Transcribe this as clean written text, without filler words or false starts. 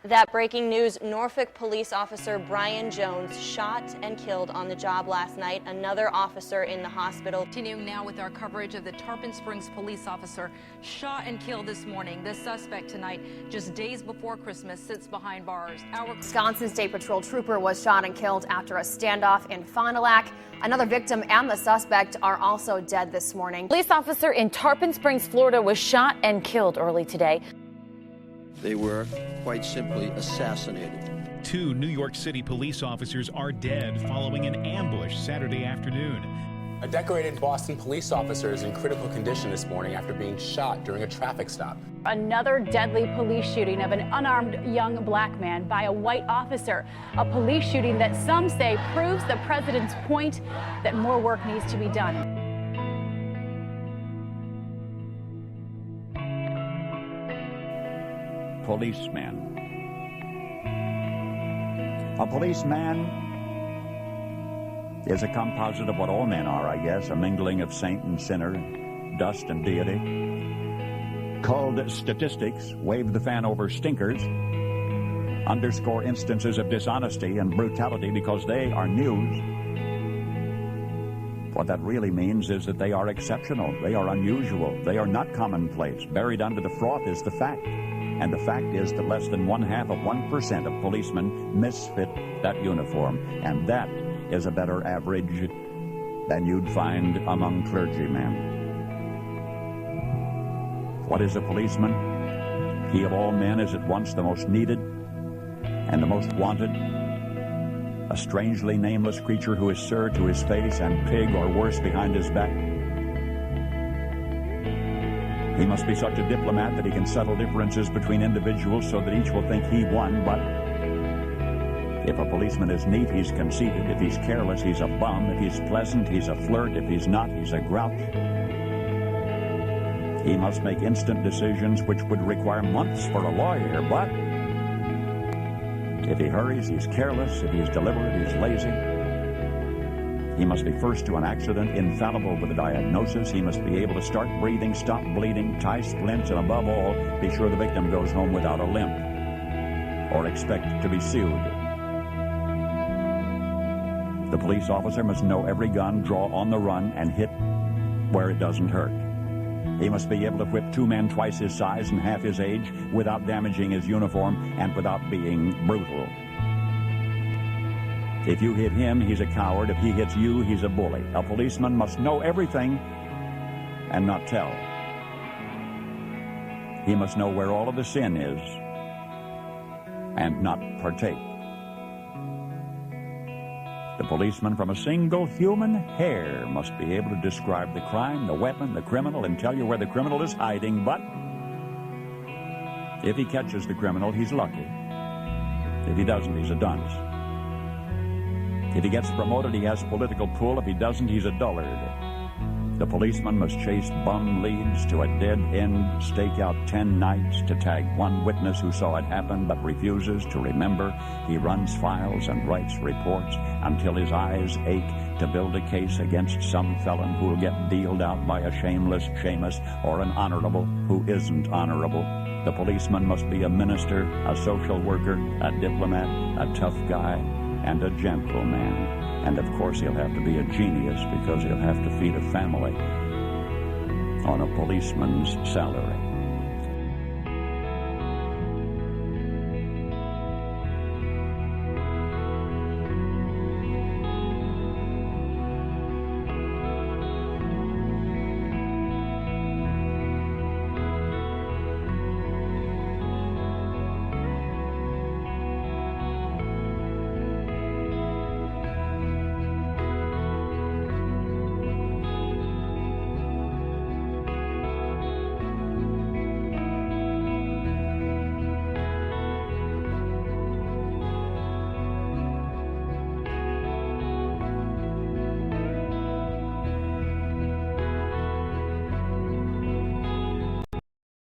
That breaking news, Norfolk police officer Brian Jones shot and killed on the job last night. Another officer in the hospital. Continuing now with our coverage of the Tarpon Springs police officer shot and killed this morning. The suspect tonight, just days before Christmas, sits behind bars. Wisconsin State Patrol trooper was shot and killed after a standoff in Fond du Lac. Another victim and the suspect are also dead this morning. Police officer in Tarpon Springs, Florida was shot and killed early today. They were quite simply assassinated. 2 New York City police officers are dead following an ambush Saturday afternoon. A decorated Boston police officer is in critical condition this morning after being shot during a traffic stop. Another deadly police shooting of an unarmed young black man by a white officer. A police shooting that some say proves the president's point that more work needs to be done. Policeman. A policeman is a composite of what all men are, I guess, a mingling of saint and sinner, dust and deity. Called statistics, wave the fan over stinkers, underscore instances of dishonesty and brutality because they are news. What that really means is that they are exceptional, they are unusual, they are not commonplace. Buried under the froth is the fact. And the fact is that less than 0.5% of policemen misfit that uniform. And that is a better average than you'd find among clergymen. What is a policeman? He of all men is at once the most needed and the most wanted. A strangely nameless creature who is sir to his face and pig or worse behind his back. He must be such a diplomat that he can settle differences between individuals so that each will think he won, but if a policeman is neat, he's conceited. If he's careless, he's a bum. If he's pleasant, he's a flirt. If he's not, he's a grouch. He must make instant decisions which would require months for a lawyer, but if he hurries, he's careless. If he's deliberate, he's lazy. He must be first to an accident, infallible with a diagnosis. He must be able to start breathing, stop bleeding, tie splints, and above all, be sure the victim goes home without a limp or expect to be sued. The police officer must know every gun, draw on the run, and hit where it doesn't hurt. He must be able to whip 2 men twice his size and half his age without damaging his uniform and without being brutal. If you hit him, he's a coward. If he hits you, he's a bully. A policeman must know everything and not tell. He must know where all of the sin is and not partake. The policeman from a single human hair must be able to describe the crime, the weapon, the criminal, and tell you where the criminal is hiding, but if he catches the criminal, he's lucky. If he doesn't, he's a dunce. If he gets promoted, he has political pull. If he doesn't, he's a dullard. The policeman must chase bum leads to a dead end, stake out 10 nights to tag 1 witness who saw it happen but refuses to remember. He runs files and writes reports until his eyes ache to build a case against some felon who will get dealed out by a shameless Seamus or an honorable who isn't honorable. The policeman must be a minister, a social worker, a diplomat, a tough guy, and a gentleman. And of course he'll have to be a genius because he'll have to feed a family on a policeman's salary.